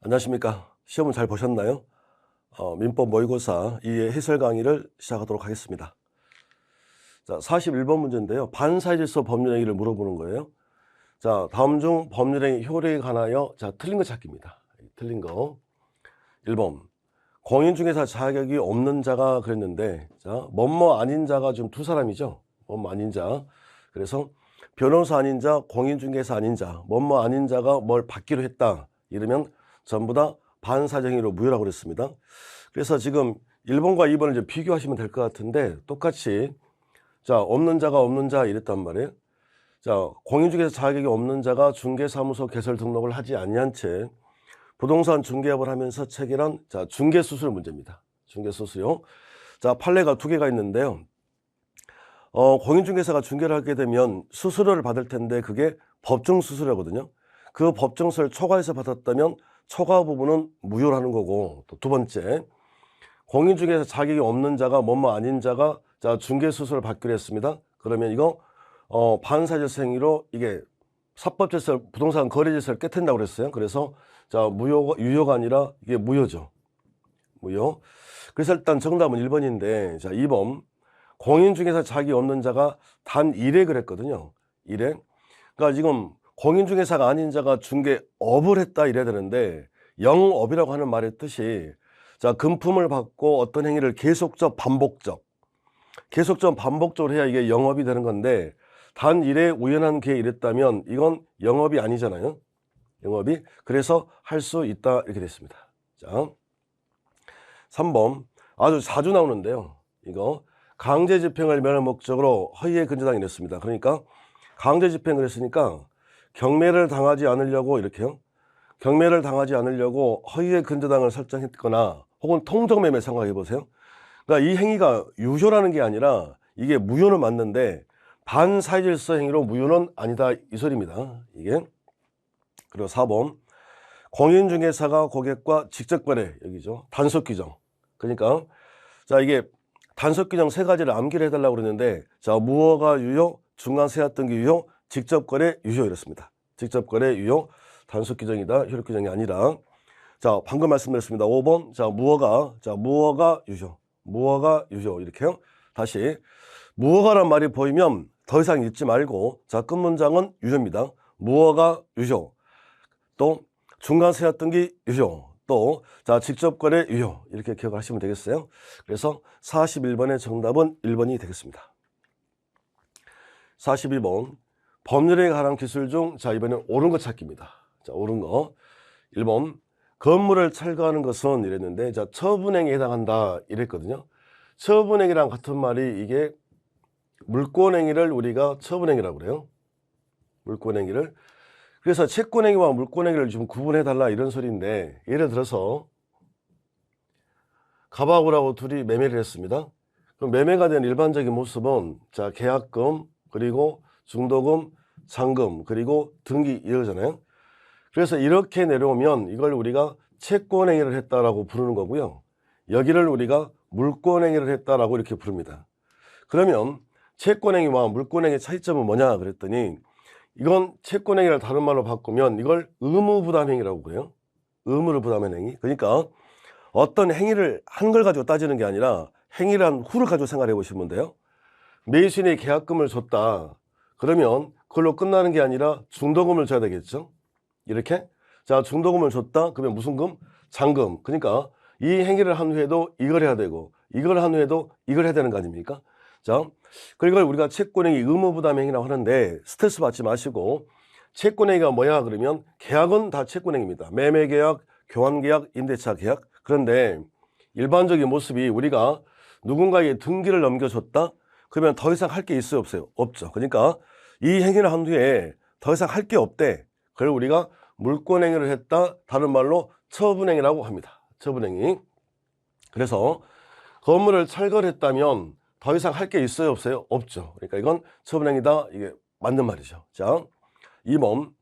안녕하십니까. 시험은 잘 보셨나요? 민법 모의고사 2의 해설 강의를 시작하도록 하겠습니다. 자, 41번 문제인데요. 반사질서 법률행위를 물어보는 거예요. 자, 다음 중 법률행위 효력에 관하여 틀린 거 찾기입니다. 틀린 거. 1번. 공인중개사 자격이 없는 자가 그랬는데, 뭐뭐 아닌 자가 지금 두 사람이죠. 뭐뭐 아닌 자. 그래서 변호사 아닌 자, 공인중개사 아닌 자, 뭐뭐 아닌 자가 뭘 받기로 했다. 이러면 전부 다 반사정의로 무효라고 그랬습니다. 그래서 지금 1번과 2번을 좀 비교하시면 될 것 같은데 똑같이 없는 자가 없는 자 이랬단 말이에요. 공인중개사 자격이 없는 자가 중개사무소 개설 등록을 하지 아니한 채 부동산 중개업을 하면서 체결한 중개수수료 문제입니다. 중개수수료. 판례가 두 개가 있는데요. 공인중개사가 중개를 하게 되면 수수료를 받을 텐데 그게 법정수수료거든요. 그 법정세를 초과해서 받았다면 초과 부분은 무효라는 거고, 또 두 번째, 공인중개사 자격이 없는 자가 뭐뭐 아닌 자가 중개수수료를 받기로 했습니다. 그러면 이거 반사질서 행위로 이게 사법질서 부동산 거래질서를 깨트린다고 그랬어요. 그래서 유효가 아니라 이게 무효죠. 무효. 그래서 일단 정답은 1번인데 2번 공인중개사 자격이 없는 자가 단 1회 그랬거든요. 1회. 그러니까 지금 공인중개사가 아닌 자가 중개업을 했다 이래야 되는데 영업이라고 하는 말의 뜻이 금품을 받고 어떤 행위를 계속적 반복적으로 해야 이게 영업이 되는 건데 단 1회 우연한 기회에 이랬다면 이건 영업이 아니잖아요. 영업이. 그래서 할 수 있다 이렇게 됐습니다. 3번 아주 자주 나오는데요. 이거 강제집행을 면할 목적으로 허위의 근저당이 이랬습니다. 그러니까 강제집행을 했으니까 경매를 당하지 않으려고 이렇게요. 경매를 당하지 않으려고 허위의 근저당을 설정했거나 혹은 통정매매 생각해 보세요. 그러니까 이 행위가 유효라는 게 아니라 이게 무효는 맞는데 반사질서 행위로 무효는 아니다 이 소리입니다. 이게. 그리고 4번 공인중개사가 고객과 직접 거래 여기죠. 단속 규정. 그러니까 이게 단속 규정 세 가지를 암기를 해달라고 그러는데 무허가 유효, 중간세압 등기 유효, 직접 거래 유효 이렇습니다. 직접 거래 유효, 단속 규정이다. 효력 규정이 아니라. 방금 말씀드렸습니다. 5번. 무허가 유효. 무허가 유효. 이렇게요. 다시. 무허가란 말이 보이면 더 이상 읽지 말고 끝 문장은 유효입니다. 무허가 유효. 또 중간세압 등기 유효. 또 직접 거래 유효. 이렇게 기억하시면 되겠어요. 그래서 41번의 정답은 1번이 되겠습니다. 42번. 법률에 관한 기술 중 이번엔 옳은 거 찾기입니다. 옳은 거. 1번. 건물을 철거하는 것은 이랬는데 처분행위에 해당한다 이랬거든요. 처분행위랑 같은 말이 이게 물권행위를 우리가 처분행위라고 그래요. 물권행위를. 그래서 채권행위와 물권행위를 좀 구분해 달라 이런 소리인데 예를 들어서 갑하고라고 둘이 매매를 했습니다. 그럼 매매가 된 일반적인 모습은 계약금 그리고 중도금 잔금 그리고 등기 이러잖아요. 그래서 이렇게 내려오면 이걸 우리가 채권행위를 했다라고 부르는 거고요. 여기를 우리가 물권행위를 했다라고 이렇게 부릅니다. 그러면 채권행위와 물권행위의 차이점은 뭐냐 그랬더니 이건 채권행위를 다른 말로 바꾸면 이걸 의무부담행위라고 그래요. 의무를 부담하는 행위. 그러니까 어떤 행위를 한 걸 가지고 따지는 게 아니라 행위를 한 후를 가지고 생각해 보시면 돼요. 매수인이 계약금을 줬다. 그러면 그걸로 끝나는 게 아니라 중도금을 줘야 되겠죠. 이렇게. 중도금을 줬다. 그러면 무슨 금? 잔금. 그러니까 이 행위를 한 후에도 이걸 해야 되고 이걸 한 후에도 이걸 해야 되는 거 아닙니까? 그걸 우리가 채권행위 의무부담행위라고 하는데 스트레스 받지 마시고 채권행위가 뭐야 그러면 계약은 다 채권행위입니다. 매매계약, 교환계약, 임대차 계약. 그런데 일반적인 모습이 우리가 누군가에게 등기를 넘겨줬다? 그러면 더 이상 할 게 있어요 없어요? 없죠. 그러니까 이 행위를 한 후에 더 이상 할 게 없대. 그걸 우리가 물권행위를 했다. 다른 말로 처분행위라고 합니다. 처분행위. 그래서 건물을 철거를 했다면 더 이상 할 게 있어요 없어요? 없죠. 그러니까 이건 처분행위다. 이게 맞는 말이죠. 2번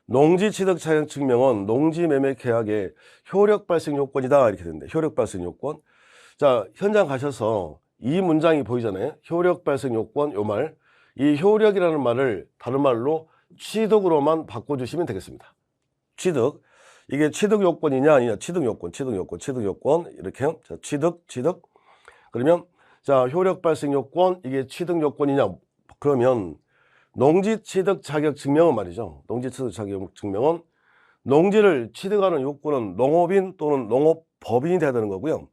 농지취득자격증명은 농지매매계약의 효력 발생 요건이다 이렇게 되는데 효력 발생 요건. 현장 가셔서 이 문장이 보이잖아요. 효력 발생 요건 요 말. 이 효력이라는 말을 다른 말로 취득으로만 바꿔주시면 되겠습니다. 취득. 이게 취득 요건이냐 아니냐, 취득 요건 이렇게. 자, 취득. 그러면 자, 효력 발생 요건, 이게 취득 요건이냐. 그러면 농지 취득 자격 증명은 말이죠. 농지 취득 자격 증명은 농지를 취득하는 요건은 농업인 또는 농업법인이 돼야 되는 거고요.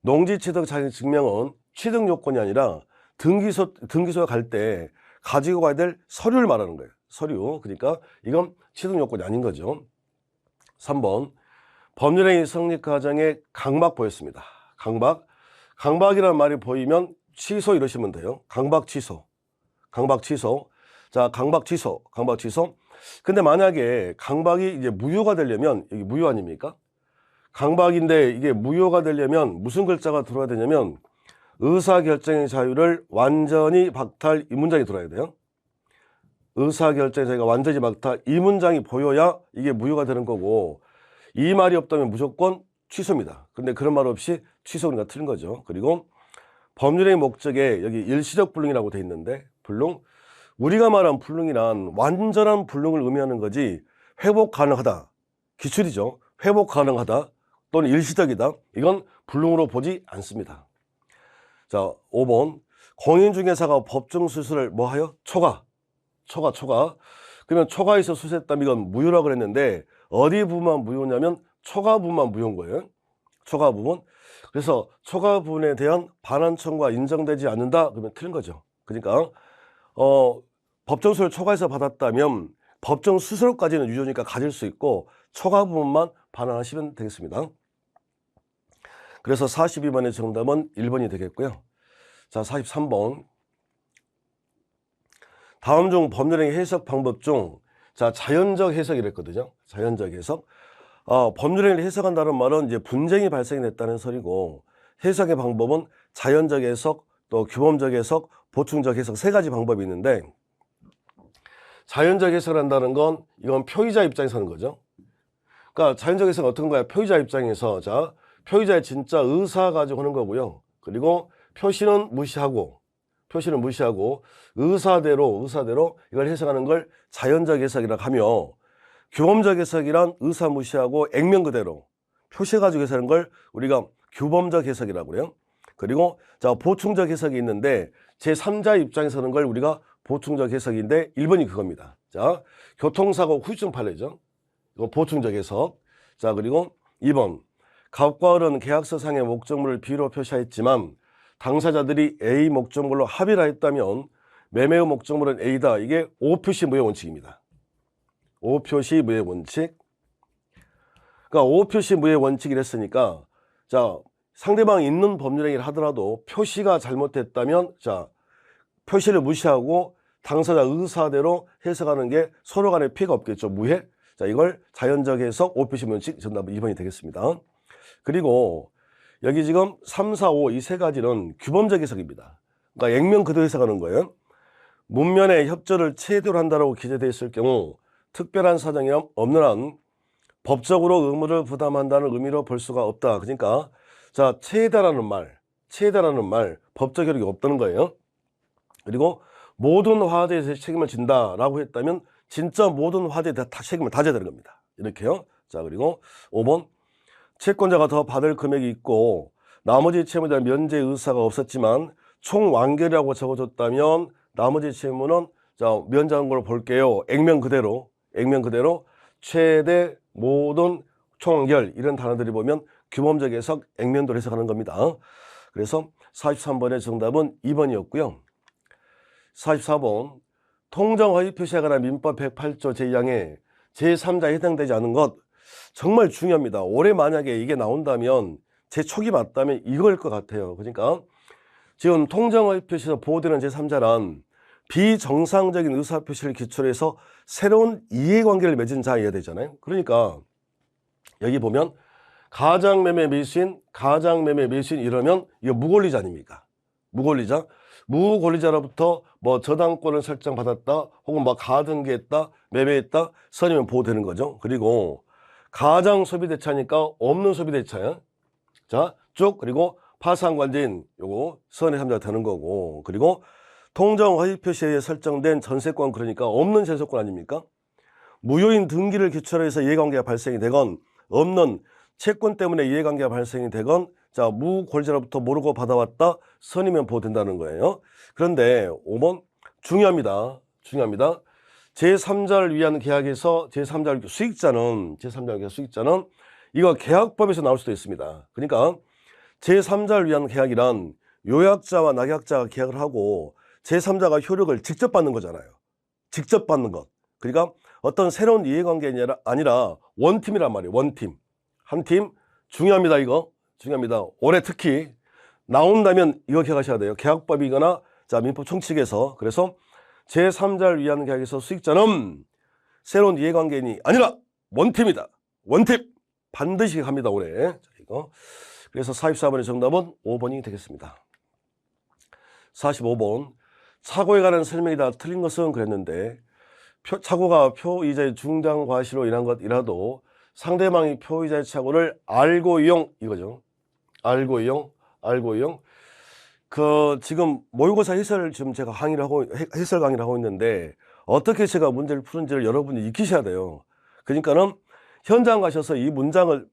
농지 취득 자격 증명은 취득 요건이 아니라 등기소에 갈 때 가지고 가야 될 서류를 말하는 거예요. 서류. 그러니까 이건 취득 요건이 아닌 거죠. 3번. 법률행위 성립 과정에 강박 보였습니다. 강박이라는 말이 보이면 취소 이러시면 돼요. 강박 취소. 자, 강박 취소. 근데 만약에 강박이 이제 무효가 되려면, 이게 무효 아닙니까? 강박인데 이게 무효가 되려면 무슨 글자가 들어야 되냐면 의사결정의 자유를 완전히 박탈, 이 문장이 들어야 돼요. 의사결정의 자유가 완전히 박탈, 이 문장이 보여야 이게 무효가 되는 거고, 이 말이 없다면 무조건 취소입니다. 근데 그런 말 없이 취소가 틀린 거죠. 그리고 법률의 목적에 여기 일시적 불능이라고 돼 있는데, 불능, 우리가 말한 불능이란 완전한 불능을 의미하는 거지 회복 가능하다, 기출이죠. 회복 가능하다 또는 일시적이다, 이건 불능으로 보지 않습니다. 자, 5번. 공인중개사가 법정 수수를 뭐하여? 초과. 그러면 초과해서 수수했다면 이건 무효라고 그랬는데 어디 부분만 무효냐면 초과 부분만 무효인 거예요. 초과 부분. 그래서 초과 부분에 대한 반환 청구가 인정되지 않는다, 그러면 틀린 거죠. 그러니까 법정 수수를 초과해서 받았다면 법정 수수료까지는 유효니까 가질 수 있고 초과 부분만 반환하시면 되겠습니다. 그래서 42번의 정답은 1번이 되겠고요. 자, 43번. 다음 중 법률행위 해석 방법 중, 자, 자연적 해석이랬거든요. 자연적 해석. 법률행위를 해석한다는 말은 이제 분쟁이 발생했다는 소리고, 해석의 방법은 자연적 해석, 또 규범적 해석, 보충적 해석, 세 가지 방법이 있는데, 자연적 해석을 한다는 건 이건 표의자 입장에서 하는 거죠. 그러니까 자연적 해석은 어떤 거야? 표의자 입장에서, 자, 표의자의 진짜 의사 가지고 하는 거고요. 그리고 표시는 무시하고 의사대로 이걸 해석하는 걸 자연적 해석이라고 하며, 규범적 해석이란 의사 무시하고 액면 그대로 표시 가지고 해석하는 걸 우리가 규범적 해석이라고 그래요. 그리고 자, 보충적 해석이 있는데 제3자 입장에서 하는 걸 우리가 보충적 해석인데 1번이 그겁니다. 자, 교통사고 후유증 판례죠. 이거 보충적 해석. 자, 그리고 2번. 갑과 을은 계약서상의 목적물을 B로 표시하였지만 당사자들이 A 목적물로 합의를 했다면 매매의 목적물은 A다. 이게 오표시 무효 원칙입니다. 오표시 무효 원칙. 그러니까 오표시 무효 원칙이랬으니까, 자, 상대방이 있는 법률행위를 하더라도 표시가 잘못됐다면, 자, 표시를 무시하고 당사자 의사대로 해석하는 게 서로 간에 피해가 없겠죠. 무해. 자, 이걸 자연적 해석 오표시 무효 원칙, 정답은 2번이 되겠습니다. 그리고 여기 지금 3, 4, 5 이 세 가지는 규범적 해석입니다. 그러니까 액면 그대로 해석하는 거예요. 문면에 협조를 최대로 한다고 기재되어 있을 경우 특별한 사정이 없는 한 법적으로 의무를 부담한다는 의미로 볼 수가 없다. 그러니까 자, 최대라는 말 법적 효력이 없다는 거예요. 그리고 모든 화재에 대해서 책임을 진다라고 했다면 진짜 모든 화재에 다 책임을 다 져야 되는 겁니다. 이렇게요. 자, 그리고 5번. 채권자가 더 받을 금액이 있고 나머지 채무에 대한 면제 의사가 없었지만 총 완결이라고 적어줬다면 나머지 채무는, 자, 면제하는 걸로 볼게요. 액면 그대로 최대 모든 총완결, 이런 단어들이 보면 규범적 해석, 액면도로 해석하는 겁니다. 그래서 43번의 정답은 2번이었고요. 44번. 통정 허위 표시에 관한 민법 108조 제2항에 제3자에 해당되지 않은 것, 정말 중요합니다. 올해 만약에 이게 나온다면 제 촉이 맞다면 이거일 것 같아요. 그러니까 지금 통정허위 표시에서 보호되는 제3자란 비정상적인 의사표시를 기초로 해서 새로운 이해관계를 맺은 자여야 되잖아요. 그러니까 여기 보면 가장매매 매수인 이러면 이거 무권리자 아닙니까? 무권리자로부터 뭐 저당권을 설정받았다, 혹은 뭐 가등기했다, 매매했다, 선이면 보호되는 거죠. 그리고 가장 소비대차니까 없는 소비대차야. 자, 쭉. 그리고 파산관계인 요거 선의 3자가 되는 거고, 그리고 통정 허위 표시에 설정된 전세권, 그러니까 없는 전세권 아닙니까? 무효인 등기를 기초로 해서 이해관계가 발생이 되건 없는 채권 때문에 이해관계가 발생이 되건 자, 무권리자로부터 모르고 받아왔다 선이면 보호된다는 거예요. 그런데 5번 중요합니다. 중요합니다. 제3자를 위한 계약에서 제3자 수익자는 이거 계약법에서 나올 수도 있습니다. 그러니까 제3자를 위한 계약이란 요약자와 낙약자가 계약을 하고 제3자가 효력을 직접 받는 거잖아요. 직접 받는 것. 그러니까 어떤 새로운 이해관계가 아니라 원팀이란 말이에요. 원팀. 한 팀. 중요합니다. 이거. 중요합니다. 올해 특히 나온다면 이거 기억하셔야 돼요. 계약법이거나 자, 민법 총칙에서. 그래서 제3자를 위한 계약에서 수익자는 새로운 이해관계인이 아니라 원팀이다. 원팀. 반드시 합니다. 올해. 자, 이거. 그래서 44번의 정답은 5번이 되겠습니다. 45번. 착오에 관한 설명이 다 틀린 것은 그랬는데 착오가 표의자의 중대한 과실로 인한 것이라도 상대방이 표의자의 착오를 알고 이용 이거죠. 알고 이용. 지금 모의고사 해설 지금 제가 해설 강의를 하고 있는데 어떻게 제가 문제를 푸는지를 여러분이 익히셔야 돼요. 그러니까는 현장 가셔서 이 문장을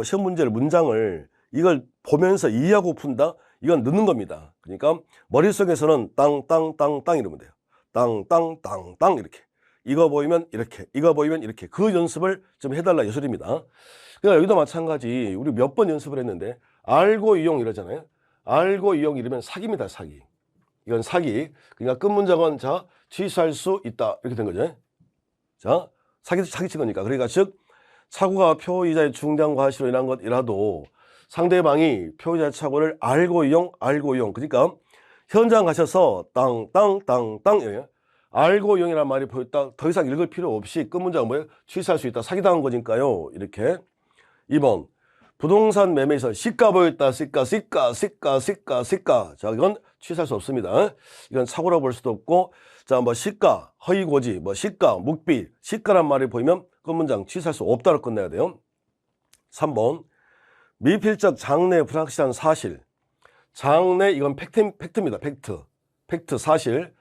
시험 문장을 이걸 보면서 이해하고 푼다. 이건 넣는 겁니다. 그러니까 머릿속에서는 땅 이러면 돼요. 땅 이렇게. 이거 보이면 이렇게. 이거 보이면 이렇게. 그 연습을 좀 해달라 예술입니다. 그러니까 여기도 마찬가지. 우리 몇 번 연습을 했는데 알고 이용 이러잖아요. 알고 이용 이러면 사기입니다. 사기. 이건 사기. 그러니까 끝 문장은 자 취소할 수 있다. 이렇게 된 거죠. 자 사기친 거니까. 그러니까 즉 착오가 표의자의 중대한 과실로 인한 것이라도 상대방이 표의자의 착오를 알고 이용. 그러니까 현장 가셔서 땅 이래요. 알고 이용이라는 말이 보였다. 더 이상 읽을 필요 없이 끝 문장은 뭐예요? 취소할 수 있다. 사기당한 거니까요. 이렇게. 2번. 부동산 매매에서 시가 보였다. 시가. 자, 이건 취소할 수 없습니다. 이건 착오라고 볼 수도 없고, 자, 뭐 시가, 허위고지, 뭐 시가, 묵비, 시가란 말이 보이면 끝 문장 취소할 수 없다로 끝내야 돼요. 3번. 미필적 장래 불확실한 사실. 장래, 이건 팩트입니다. 팩트, 사실.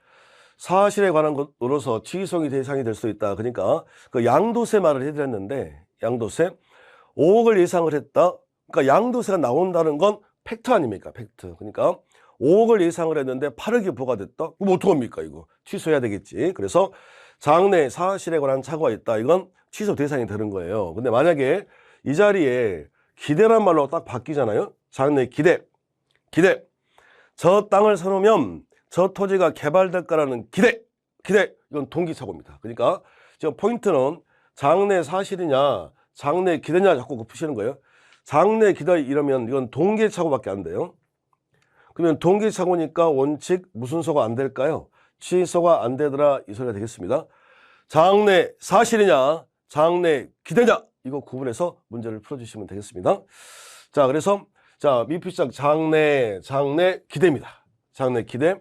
사실에 관한 것으로서 취소의 대상이 될 수 있다. 그러니까 그 양도세 말을 해드렸는데 양도세 5억을 예상을 했다. 그러니까 양도세가 나온다는 건 팩트 아닙니까? 팩트. 그러니까 5억을 예상을 했는데 8억이 부과됐다. 그럼 어떡합니까? 이거 취소해야 되겠지. 그래서 장래 사실에 관한 착오가 있다. 이건 취소 대상이 되는 거예요. 근데 만약에 이 자리에 기대란 말로 딱 바뀌잖아요. 장래 기대. 저 땅을 사놓으면 저 토지가 개발될 거라는 기대. 이건 동기착오입니다. 그러니까 지금 포인트는 장래 사실이냐 장래 기대냐 자꾸 푸시는 거예요. 장래 기대 이러면 이건 동기착오밖에 안 돼요. 그러면 동기착오니까 원칙 무슨 소가 안 될까요? 취소가 안 되더라 이 소리가 되겠습니다. 장래 사실이냐 장래 기대냐 이거 구분해서 문제를 풀어주시면 되겠습니다. 자, 그래서 자 미필적 장래 기대입니다. 장래 기대.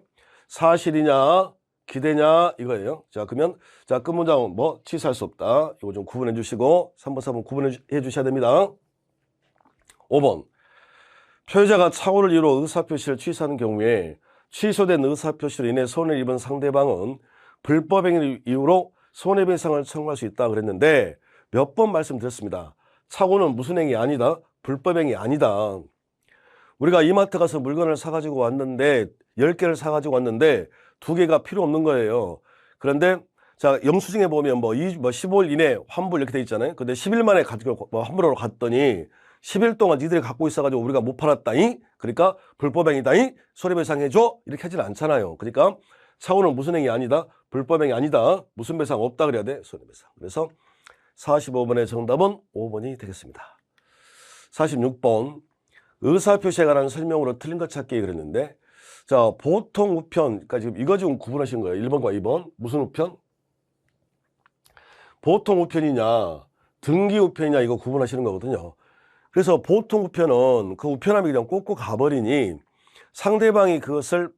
사실이냐 기대냐 이거예요. 자, 그러면 자 끝 문장은 뭐 취소할 수 없다. 이거 좀 구분해 주시고 3번 4번 구분해 주셔야 됩니다. 5번. 표의자가 착오를 이유로 의사표시를 취소하는 경우에 취소된 의사표시로 인해 손해를 입은 상대방은 불법행위 이유로 손해배상을 청구할 수 있다 그랬는데 몇 번 말씀드렸습니다. 착오는 무슨 행위 아니다. 불법행위 아니다. 우리가 이마트 가서 물건을 사가지고 왔는데 10개를 사가지고 왔는데 2개가 필요 없는 거예요. 그런데 자 영수증에 보면 뭐 15일 이내 환불 이렇게 돼 있잖아요. 근데 10일 만에 가지고 환불하러 갔더니 10일 동안 니들이 갖고 있어가지고 우리가 못 팔았다잉. 그러니까 불법행위다잉. 손해배상해줘. 이렇게 하지는 않잖아요. 그러니까 착오는 무슨 행위 아니다. 불법행위 아니다. 무슨 배상 없다 그래야 돼. 손해배상. 그래서 45번의 정답은 5번이 되겠습니다. 46번. 의사표시에 관한 설명으로 틀린 것 찾기 그랬는데 자 보통 우편 그러니까 지금 이거 지금 구분하신 거예요. 1번과 2번 무슨 우편? 보통 우편이냐 등기 우편이냐 이거 구분하시는 거거든요. 그래서 보통 우편은 그 우편함이 그냥 꽂고 가버리니 상대방이 그것을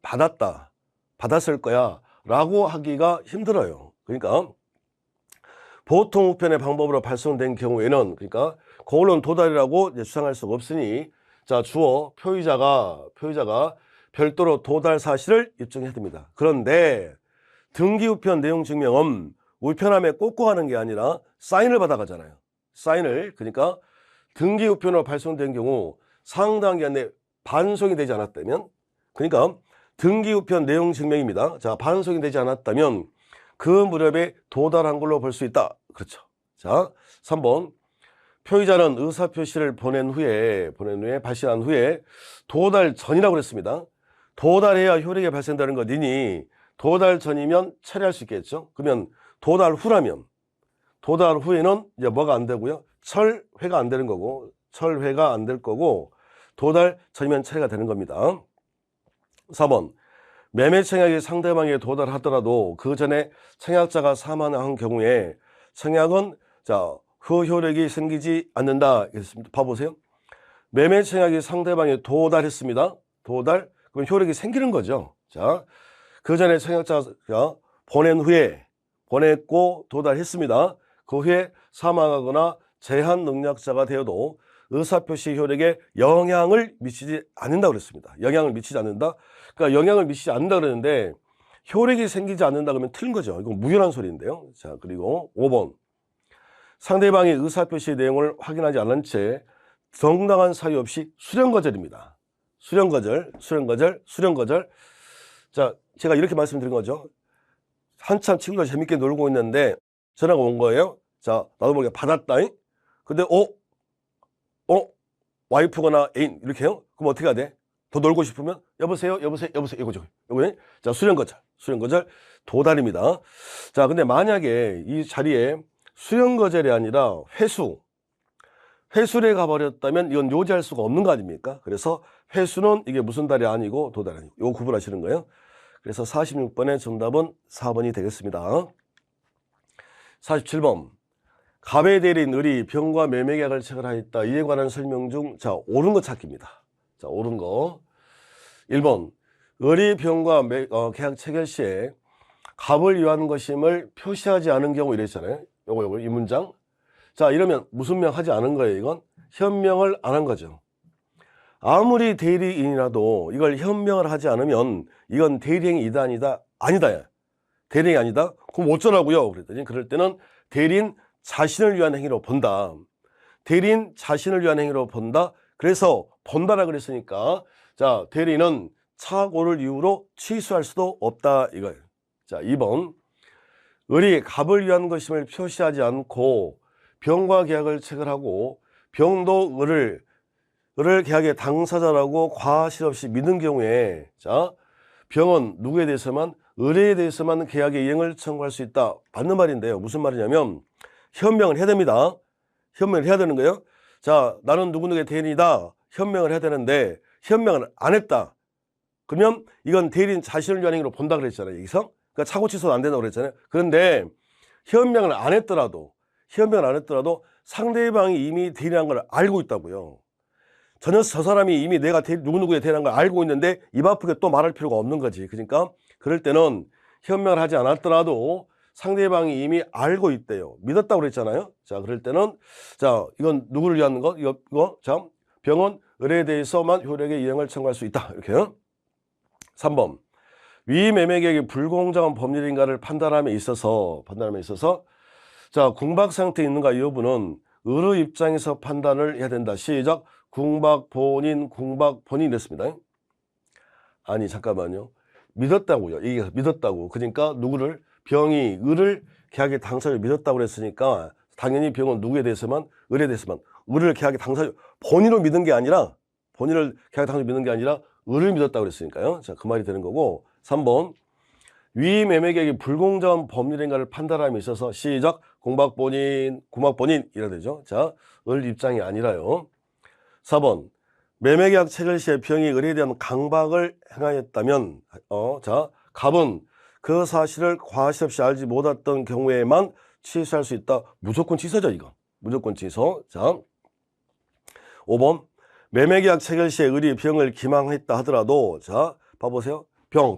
받았을 거야 라고 하기가 힘들어요. 그러니까 보통 우편의 방법으로 발송된 경우에는 그러니까 그걸로는 도달이라고 주장할 수가 없으니 자 주어 표의자가 별도로 도달 사실을 입증해야 됩니다. 그런데 등기우편 내용 증명은 우편함에 꽂고 하는 게 아니라 사인을 받아가잖아요. 사인을 그러니까 등기우편으로 발송된 경우 상당 기간 내에 반송이 되지 않았다면, 그러니까 등기우편 내용 증명입니다. 자, 반송이 되지 않았다면 그 무렵에 도달한 걸로 볼 수 있다. 그렇죠. 자, 3번. 표의자는 의사표시를 보낸 후에 발신한 후에 도달 전이라고 그랬습니다. 도달해야 효력이 발생되는 것이니 도달 전이면 처리할 수 있겠죠. 그러면 도달 후라면 도달 후에는 이제 뭐가 안 되고요. 철회가 안 되는 거고, 철회가 안 될 거고, 도달 전이면 처리가 되는 겁니다. 4번. 매매 청약이 상대방에 도달하더라도 그 전에 청약자가 사망한 경우에 청약은 그 효력이 생기지 않는다. 봐보세요. 매매 청약이 상대방에 도달했습니다. 도달. 그럼 효력이 생기는 거죠. 자, 그 전에 청약자가 보냈고 도달했습니다. 그 후에 사망하거나 제한 능력자가 되어도 의사표시 효력에 영향을 미치지 않는다 그랬습니다. 영향을 미치지 않는다. 그러니까 영향을 미치지 않는다 그러는데 효력이 생기지 않는다 그러면 틀린 거죠. 이건 무효란 소리인데요. 자, 그리고 5번. 상대방이 의사표시 내용을 확인하지 않은 채 정당한 사유 없이 수령거절입니다. 수령거절. 자, 제가 이렇게 말씀드린 거죠. 한참 친구가 재밌게 놀고 있는데 전화가 온 거예요. 자, 나도 모르게 받았다. 근데 와이프거나 애인 이렇게 해요. 그럼 어떻게 해야 돼? 더 놀고 싶으면 여보세요 이거죠. 요거는 자, 수령거절 도달입니다. 자, 근데 만약에 이 자리에 수령거절이 아니라 회수에 가버렸다면 이건 요지할 수가 없는 거 아닙니까? 그래서 회수는 이게 무슨 달이 아니고 도달이 아니고 요거 구분하시는 거예요. 그래서 46번의 정답은 4번이 되겠습니다. 47번. 갑의 대리인 을이 병과 매매계약을 체결하였다. 이에 관한 설명 중 옳은 거 찾기입니다. 자, 옳은 거. 1번. 을이 병과 계약 체결 시에 갑을 위한 것임을 표시하지 않은 경우 이랬잖아요. 요거 이 문장. 자, 이러면 무슨 명 하지 않은 거예요? 이건 현명을 안 한 거죠. 아무리 대리인이라도 이걸 현명을 하지 않으면 이건 대리행위이다 아니다. 대리행위 아니다? 그럼 어쩌라고요? 그랬더니 그럴 때는 대리인 자신을 위한 행위로 본다. 대리인 자신을 위한 행위로 본다. 그래서 본다라 그랬으니까 자, 대리인은 착오를 이유로 취소할 수도 없다 이거예요. 자, 2번. 을이 갑을 위한 것임을 표시하지 않고 병과 계약을 체결하고 병도 을을 계약의 당사자라고 과실 없이 믿는 경우에 자, 병은 누구에 대해서만 을에 대해서만 계약의 이행을 청구할 수 있다. 맞는 말인데요. 무슨 말이냐면 현명을 해야 됩니다. 현명을 해야 되는 거예요. 자, 나는 누구누구의 대리인이다. 현명을 해야 되는데 현명을 안 했다. 그러면 이건 대리인 자신을 위한 행위로 본다 그랬잖아요. 여기서. 그러니까 착오 취소는 안 된다고 그랬잖아요. 그런데 현명을 안 했더라도 상대방이 이미 대리한 걸 알고 있다고요. 전혀 저 사람이 이미 내가 누구누구의 대리한 걸 알고 있는데 입 아프게 또 말할 필요가 없는 거지. 그러니까 그럴 때는 현명을 하지 않았더라도 상대방이 이미 알고 있대요. 믿었다고 그랬잖아요. 자, 그럴 때는 자, 이건 누구를 위한 거? 이거 자, 병은 을에 대해서만 효력의 이행을 청구할 수 있다. 이렇게요. 3번. 위 매매계약이 불공정한 법률인가를 판단함에 있어서 자, 궁박 상태에 있는가 여부는 을의 입장에서 판단을 해야 된다. 시작. 궁박 본인 됐습니다. 아니, 잠깐만요. 믿었다고요. 이게 믿었다고. 그러니까 누구를 병이 을을 계약의 당사자로 믿었다고 그랬으니까 당연히 병은 누구에 대해서만 을에 대해서만 을을 계약의 당사자 본인을 믿은 게 아니라 을을 믿었다고 그랬으니까요. 자, 그 말이 되는 거고. 3번. 위 매매계약이 불공정한 법률인가를 판단함에 있어서 시작. 궁박 본인 이라 되죠. 자, 을 입장이 아니라요. 4번. 매매계약 체결 시에 병이 을에 대한 강박을 행하였다면 자, 갑은 그 사실을 과실 없이 알지 못했던 경우에만 취소할 수 있다. 무조건 취소죠, 이거. 무조건 취소. 자, 5번. 매매계약 체결 시에 을이 병을 기망했다 하더라도 자, 봐보세요. 병.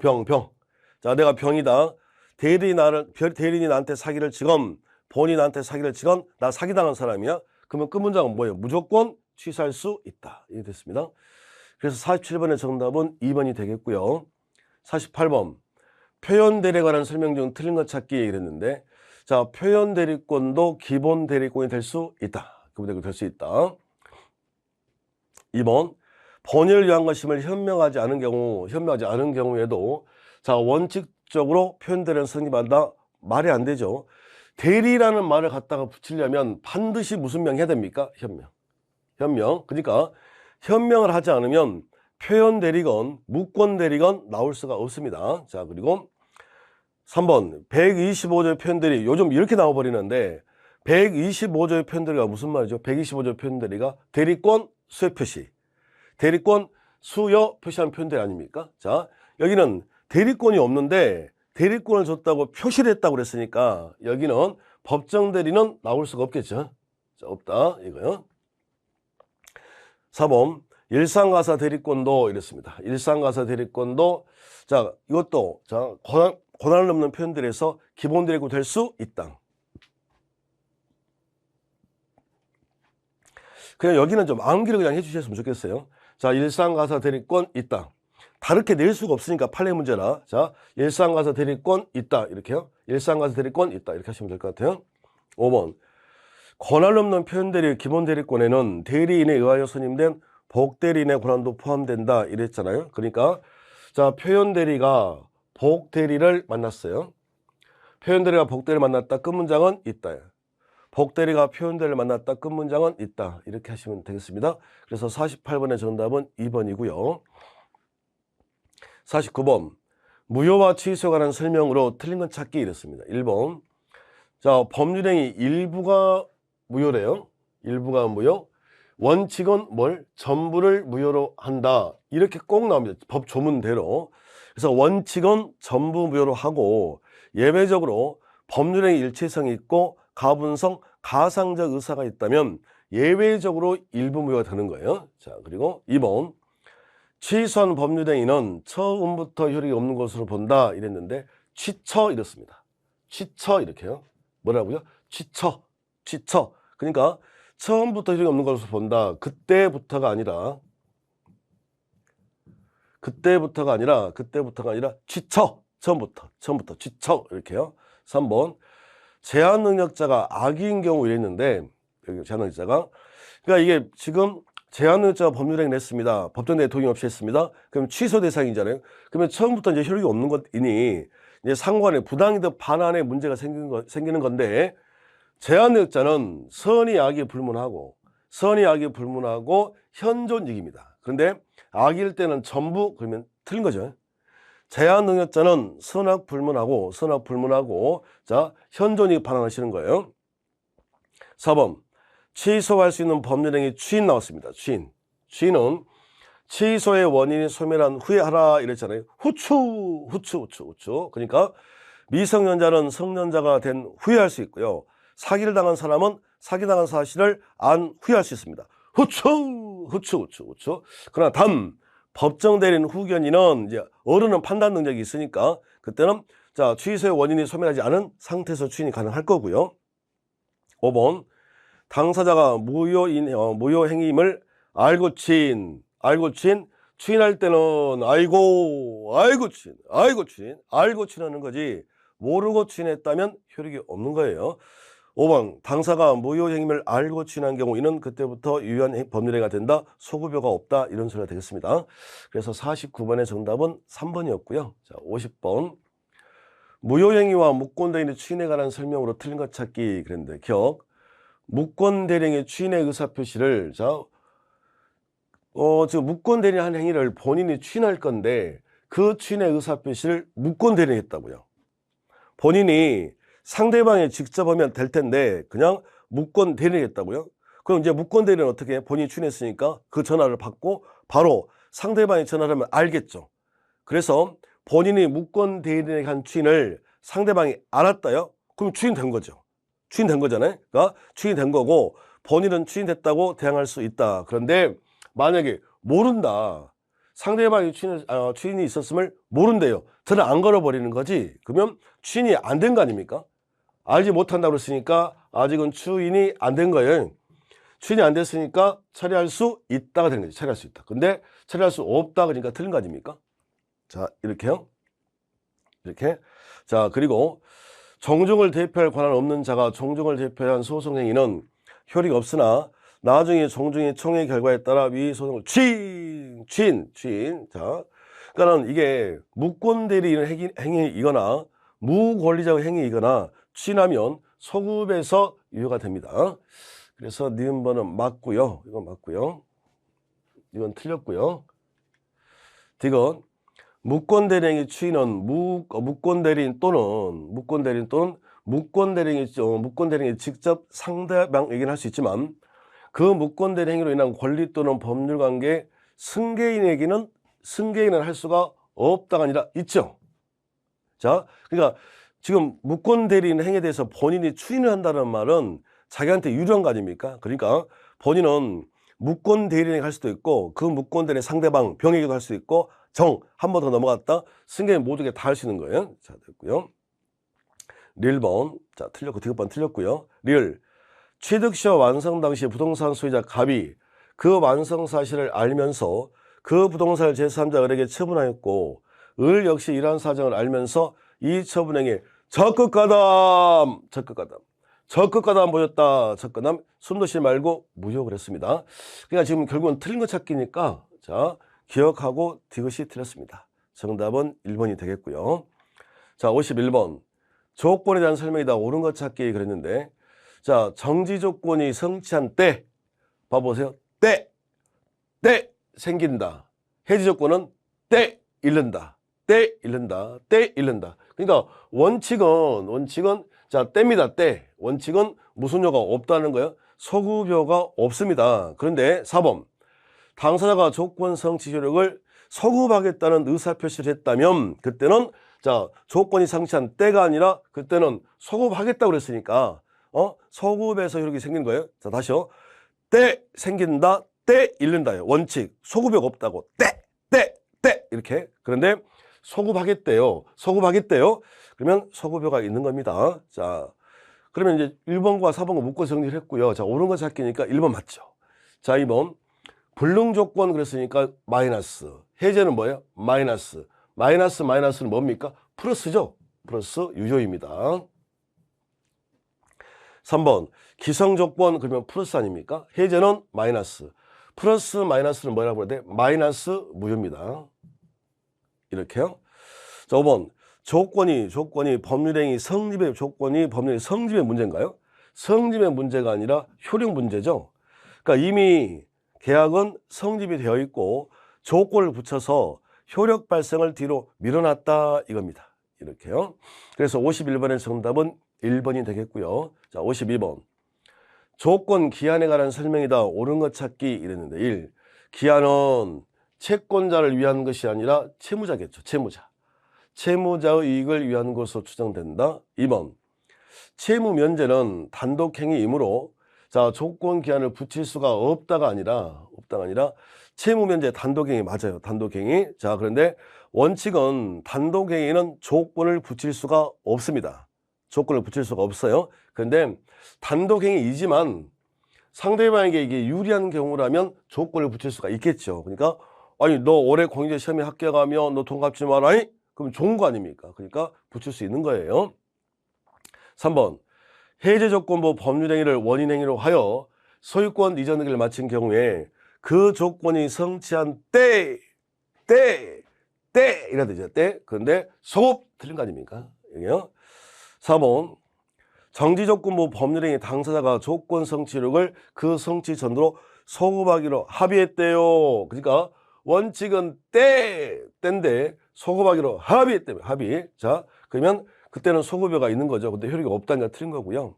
자, 내가 병이다. 대리인이 나한테 사기를 치건 본인이 나한테 사기를 치건 나 사기당한 사람이야. 그러면 그 문장은 뭐예요? 무조건 취소할 수 있다. 이게 됐습니다. 그래서 47번의 정답은 2번이 되겠고요. 48번. 표현 대리에 관한 설명 중 틀린 것 찾기 얘기를 했는데 자, 표현 대리권도 기본 대리권이 될 수 있다. 될 수 있다. 2번 본의를 위한 것임을 현명하지 않은 경우에도 자, 원칙적으로 표현대리는 성립한다. 말이 안 되죠. 대리라는 말을 갖다가 붙이려면 반드시 무슨 명 해야 됩니까? 현명. 그러니까 현명을 하지 않으면 표현대리건 무권대리건 나올 수가 없습니다. 자, 그리고 3번 125조의 표현대리 요즘 이렇게 나와버리는데 125조의 표현대리가 무슨 말이죠? 125조의 표현대리가 대리권 수요 표시, 대리권 수요 표시한 표현대리 아닙니까? 자, 여기는 대리권이 없는데 대리권을 줬다고 표시를 했다고 그랬으니까 여기는 법정대리는 나올 수가 없겠죠. 자, 없다 이거요. 4번 일상가사 대리권도 이랬습니다. 일상가사 대리권도 자, 이것도 자, 권한을 넘는 표현들에서 기본 대리권 될 수 있다. 그냥 여기는 좀 암기를 그냥 해주셨으면 좋겠어요. 자, 일상가사 대리권 있다. 다르게 낼 수가 없으니까 판례 문제라. 자, 일상가사 대리권 있다. 이렇게요. 일상가사 대리권 있다. 이렇게 하시면 될 것 같아요. 5번 권한을 넘는 표현대리 기본 대리권에는 대리인에 의하여 선임된 복대리인의 권한도 포함된다. 이랬잖아요. 그러니까 자, 표현대리가 복대리를 만났어요. 표현대리가 복대리를 만났다. 끝문장은 있다. 복대리가 표현대리를 만났다. 끝문장은 있다. 이렇게 하시면 되겠습니다. 그래서 48번의 정답은 2번이고요. 49번 무효와 취소에 관한 설명으로 틀린 건 찾기 이랬습니다. 1번 자, 법률행위 일부가 무효래요. 일부가 무효. 원칙은 뭘? 전부를 무효로 한다. 이렇게 꼭 나옵니다. 법 조문대로. 그래서 원칙은 전부 무효로 하고 예외적으로 법률행위 일체성이 있고 가분성, 가상적 의사가 있다면 예외적으로 일부 무효가 되는 거예요. 자, 그리고 2번 취소한 법률행위는 처음부터 효력이 없는 것으로 본다 이랬는데 취처 이렇습니다. 취처 이렇게요. 뭐라고요? 취처. 그러니까 처음부터 효력이 없는 것으로 본다. 그때부터가 아니라 취처. 처음부터 취처 이렇게요. 3번 제한 능력자가 악의인 경우 이랬는데 여기 제한 능력자가 그러니까 이게 지금 제한 능력자가 법률행위를 했습니다. 법정대리 동의 없이 했습니다. 그럼 취소 대상이잖아요. 그러면 처음부터 이제 효력이 없는 것이니 이제 상관에 부당이득 반환에 문제가 생기는 건데 제한 능력자는 선의 악의 불문하고 현존익입니다. 그런데 악일 때는 전부 그러면 틀린 거죠. 제한 능력자는 선악 불문하고 자, 현존익 반환하시는 거예요. 4번 취소할 수 있는 법률행위 취인 나왔습니다. 취인은 취소의 원인이 소멸한 후에 하라 이랬잖아요. 후추. 그러니까 미성년자는 성년자가 된 후에 할 수 있고요. 사기를 당한 사람은 사기당한 사실을 안 후에 할 수 있습니다. 후추. 그러나 법정 대리인 후견인은 이제 어른은 판단 능력이 있으니까 그때는 자, 취소의 원인이 소멸하지 않은 상태에서 취인이 가능할 거고요. 5번 당사자가 무효 행위임을 알고 취인할 때는 알고 취인하는 거지 모르고 취인했다면 효력이 없는 거예요. 5번 당사가 무효 행위임을 알고 취인한 경우 이는 그때부터 유효한 법률행위가 된다. 소급효가 없다. 이런 소리가 되겠습니다. 그래서 49번의 정답은 3번이었고요. 자, 50번 무효행위와 무권대리인의 취인에 관한 설명으로 틀린 것 찾기 그랬는데 기억 무권대리인의 취인의 의사표시를 자, 지금 무권대리인 한 행위를 본인이 취인할 건데 그 취인의 의사표시를 무권대리인이 했다고요. 본인이 상대방이 직접 하면 될 텐데 그냥 무권대리인이 했다고요. 그럼 이제 무권대리인은 어떻게 해? 본인이 취인했으니까 그 전화를 받고 바로 상대방이 전화를 하면 알겠죠. 그래서 본인이 무권대리인에게 한 취인을 상대방이 알았다요. 그럼 취인된 거죠. 취인된 거잖아요. 그러니까 취인된 거고 본인은 취인됐다고 대항할 수 있다. 그런데 만약에 모른다. 상대방이 취인이 있었음을 모른대요. 전화 안 걸어버리는 거지. 그러면 취인이 안 된 거 아닙니까? 알지 못한다고 그랬으니까 아직은 취인이 안 된 거예요. 취인이 안 됐으니까 처리할 수 있다가 되는 거지. 처리할 수 있다. 근데 처리할 수 없다 그러니까 틀린 거 아닙니까? 자, 이렇게요. 이렇게. 자, 그리고 종중을 대표할 권한 없는 자가 종중을 대표한 소송행위는 효력이 없으나 나중에 종중의 총의 결과에 따라 위 소송을 취인. 자, 그러니까는 이게 무권대리인 행위이거나 무권리적 행위이거나 취인하면 소급에서 유효가 됩니다. 그래서 니은번은 맞고요. 이건 맞고요. 이건 틀렸고요. 디귿 무권대리인의 취인은 무권대리인 또는 무권대리인이 직접 상대방에게는 할 수 있지만 그 무권대리 행위로 인한 권리 또는 법률관계 승계인은 할 수가 없다가 아니라 있죠. 자, 그러니까 지금 무권대리인 행위에 대해서 본인이 추인을 한다는 말은 자기한테 유리한 거 아닙니까? 그러니까 본인은 무권대리인에게 할 수도 있고 그 무권대리인 상대방 병에게도 할 수 있고 한 번 더 넘어갔다 승계인 모두에게 다 할 수 있는 거예요. 자, 됐고요. 릴번, 자, 틀렸고 디귿번 틀렸고요. 릴 취득시효 완성 당시 부동산 소유자 갑이 그 완성 사실을 알면서 그 부동산을 제3자 을에게 처분하였고 을 역시 이러한 사정을 알면서 이 처분행위 적극가담 보였다. 적극가담 숨도 쉬지 말고 무효를 했습니다. 그러니까 지금 결국은 틀린 거 찾기니까 자, 기억하고 디귿이 틀렸습니다. 정답은 1번이 되겠고요. 자, 51번 조건에 대한 설명이다. 옳은 것 찾기 그랬는데 자, 정지 조건이 성취한 때 봐보세요. 때 생긴다. 해지 조건은 때 잃는다. 그러니까 원칙은 자, 때입니다. 때. 원칙은 무슨 효가 없다는 거예요. 소급효가 없습니다. 그런데 4번 당사자가 조건 성취 효력을 소급하겠다는 의사표시를 했다면 그때는 자, 조건이 성취한 때가 아니라 그때는 소급하겠다고 그랬으니까 소급에서 효력이 생긴 거예요. 자, 다시요. 때 생긴다. 때 잃는다요. 원칙. 소급효가 없다고. 때 이렇게. 그런데 소급하겠대요. 그러면 소급효가 있는 겁니다. 자, 그러면 이제 1번과 4번과 묶어 정리를 했고요. 자, 옳은 거 찾기니까 1번 맞죠. 자, 2번 불능 조건 그랬으니까 마이너스. 해제는 뭐예요? 마이너스는 뭡니까? 플러스죠. 플러스 유효입니다. 3번 기성 조건 그러면 플러스 아닙니까? 해제는 마이너스. 플러스 마이너스는 뭐라고 그래야 돼? 마이너스 무효입니다. 이렇게요. 자, 5번 조건이 법률행위 성립의 조건이 법률행위 성립의 문제인가요? 성립의 문제가 아니라 효력 문제죠. 그러니까 이미 계약은 성립이 되어 있고 조건을 붙여서 효력 발생을 뒤로 밀어놨다 이겁니다. 이렇게요. 그래서 51번의 정답은 1번이 되겠고요. 자, 52번 조건 기한에 관한 설명이다. 옳은 것 찾기 이랬는데 1. 기한은 채권자를 위한 것이 아니라 채무자겠죠. 채무자의 이익을 위한 것으로 추정된다. 2번 채무 면제는 단독행위이므로 자, 조건 기한을 붙일 수가 없다가 아니라 채무 면제 단독행위 맞아요. 단독행위. 자, 그런데 원칙은 단독행위는 조건을 붙일 수가 없습니다. 조건을 붙일 수가 없어요. 그런데 단독행위이지만 상대방에게 이게 유리한 경우라면 조건을 붙일 수가 있겠죠. 그러니까 아니 너 올해 공인중개사 시험에 합격하면 너 돈 갚지 마라. 그럼 좋은 거 아닙니까? 그러니까 붙일 수 있는 거예요. 3번 해제조건부 법률행위를 원인행위로 하여 소유권 이전 등기를 마친 경우에 그 조건이 성취한 때 이라 되죠. 때. 그런데 소급 틀린 거 아닙니까? 여기요. 4번 정지조건부 법률행위 당사자가 조건 성취력을 그 성취 전으로 소급하기로 합의했대요. 그러니까 원칙은 때인데 소급하기로 합의했대요. 합의. 자, 그러면 그때는 소급효가 있는 거죠. 근데 효력이 없다니까 틀린 거고요.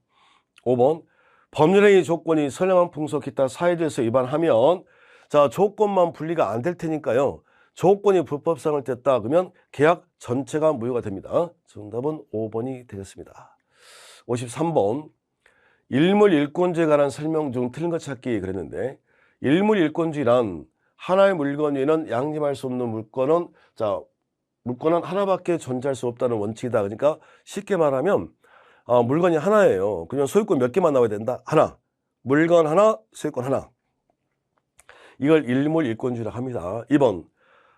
5번 법률행위 조건이 선량한 풍속 기타 사회질서 위반하면 자, 조건만 분리가 안 될 테니까요. 조건이 불법성을 뗐다 그러면 계약 전체가 무효가 됩니다. 정답은 5번이 되겠습니다. 53번 일물일권주에 관한 설명 중 틀린 것 찾기 그랬는데 일물일권주란 하나의 물건 위에는 양립할 수 없는 물건은 하나밖에 존재할 수 없다는 원칙이다. 그러니까 쉽게 말하면 물건이 하나예요. 그러면 소유권 몇 개만 나와야 된다? 하나. 물건 하나, 소유권 하나. 이걸 일물일권주라고 합니다. 2번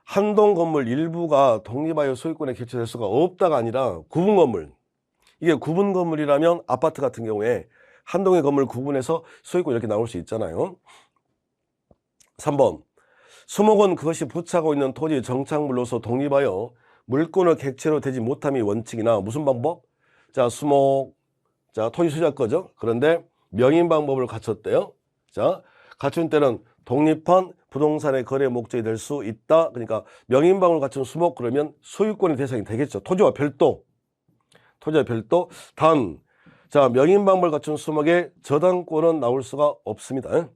한동 건물 일부가 독립하여 소유권에 개체될 수가 없다가 아니라 구분 건물. 이게 구분 건물이라면 아파트 같은 경우에 한 동의 건물 구분해서 소유권 이렇게 나올 수 있잖아요. 3번 수목은 그것이 부착하고 있는 토지 정착물로서 독립하여 물권을 객체로 되지 못함이 원칙이나 무슨 방법? 자, 수목, 자, 토지 소유자 거죠. 그런데 명인 방법을 갖췄대요. 자, 갖춘 때는 독립한 부동산의 거래 목적이 될 수 있다. 그러니까 명인 방법을 갖춘 수목 그러면 소유권의 대상이 되겠죠. 토지와 별도. 단, 자, 명인 방법을 갖춘 수목의 저당권은 나올 수가 없습니다.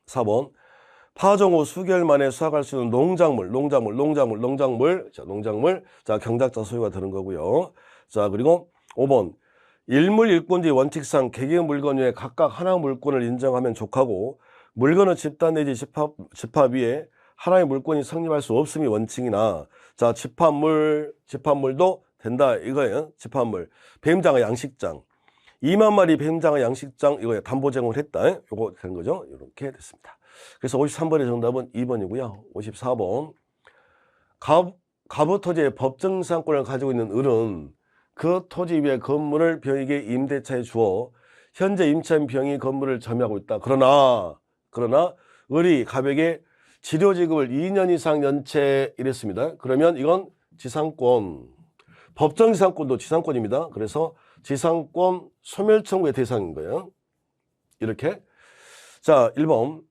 4번 파종 후 수개월 만에 수확할 수 있는 농작물. 자, 농작물. 자, 경작자 소유가 되는 거고요. 자, 그리고 5번. 일물일꾼지 원칙상 개개의 물건 외에 각각 하나 물건을 인정하면 족하고 물건은 집단 내지 집합 위에 하나의 물건이 성립할 수 없음이 원칙이나 자, 집합물도 된다 이거예요. 집합물. 뱀장어 양식장. 2만 마리 뱀장어 양식장 이거 담보 제공을 했다. 요거 되는 거죠. 이렇게 됐습니다. 그래서 53번의 정답은 2번이고요. 54번. 가부토지의 법정상권을 가지고 있는 을은 그 토지 위에 건물을 병에게 임대차에 주어 현재 임차인 병이 건물을 점유하고 있다. 그러나 을이 갑에게 치료지급을 2년 이상 연체 이랬습니다. 그러면 이건 지상권, 법정지상권도 지상권입니다. 그래서 지상권 소멸청구의 대상인 거예요. 이렇게. 자, 1번.